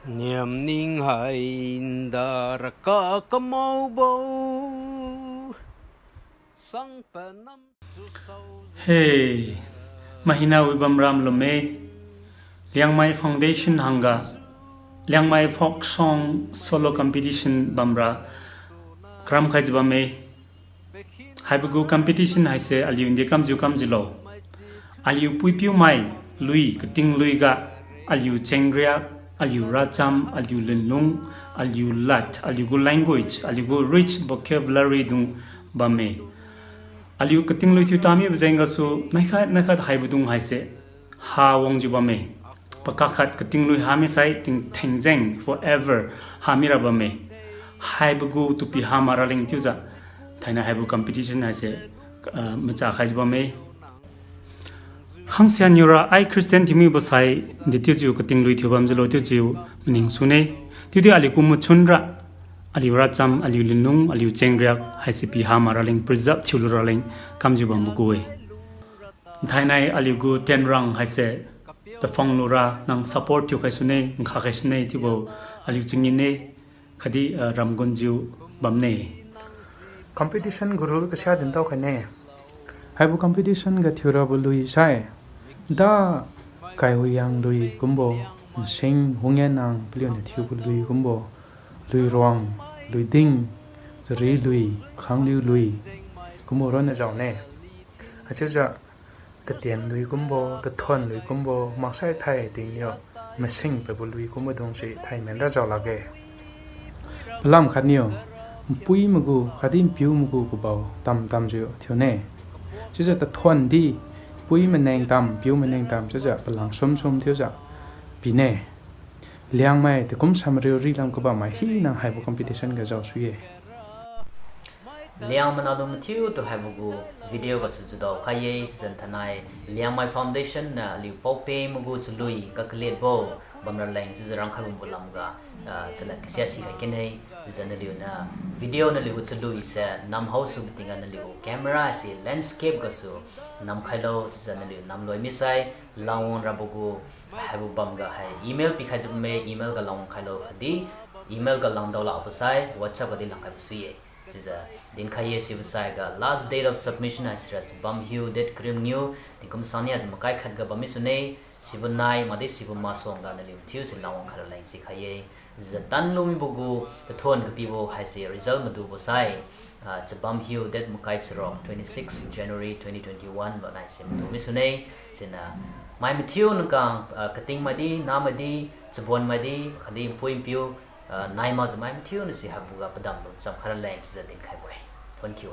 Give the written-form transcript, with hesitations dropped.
niềm ninh hay đã ra cả mau bầu sang bên năm Hey, mahina wibam ram lome, Liang Mai Foundation hanga, Liang Mai folk song solo competition bamra, kram khaj bame, haibagu competition haise aliu indekam jukam jilo, aliu puipiu mai, lui keting lui ga, aliu chengria, aliu racham, aliu lenlung, aliu lat, aliu gu language, aliu gu rich vocabulary dung bame. Aliu keting lui tu tami bezenga su nakhat haibudung haise ha wong juba me pakakhat keting lui hami sai ting thengjeng forever hamira ba me haibugu tu pi hamara ling tuza thaina haibu competition haise macha khajba me khangsia nyura ai christian timi bosai de tiu keting lui thubam jelo tiu ning sune tiu alikum chunra aliu racham aliu linung aliu chengriak haisipi hamara ling preserve chulura ling kamju bambukuwe thainai aliu gu ten rang haise the phong lura nang support tiu khaisune ngkha khaisne tibo aliu chingine khadi ramgonju bamne competition guru ka sha din taw khane haibu competition ga thura bu lui sai da kai huyang lui kumbo sing hungyan nang plion thiu bu lui kumbo lui rong lui ding zari lui khang liu lui kumbo ron na jaw ne acha ja ka tian lui kumbo ka thon lui kumbo ma sai thai ting yo ma sing pe bu lui kumbo dong si thai men ra jaw la ge lam khat niyo pui mugu khadim piu mugu ku baw tam tam jo thyo ne chu ja ta thon di pui meneng tam piu meneng tam chu ja palang som som thyo ja pi ne liang mai te kum samri ri lam ko ba mai hi na haibu competition ga jaw suye liang manadum tiu to haibu video ga su do khaye chen thanai liang mai foundation na li pope mugu chului ka klet bo bamra lang chu rang khalum bulam ga chala ksia si ka kenai zanaliu na video na liu chului se nam house tinga na liu camera si landscape ga su nam khailo zanaliu nam loi misai lawon rabugu haibu bam ga hai email pikha jab me email ga long khailo khadi email ga long dola apsai whatsapp ga di lang kai suye jiza din khaye si website ga last date of submission is rat bam hu that krim new dikum sania jam kai khat ga bami sune sibunai made sibuma song ga naliu thiu se lawon khala lai si khaye jiza tan lumi bugu the thon ga pibo hai se result madu bosai chabam hu that mukai chro 26 January 2021 ba nai sem do mi sune sina mai mithiu nka kating madi namadi chabon madi khadi poim piu nai ma mai mithiu ni si habuga padam cham khara lai chi za din khai boy thank you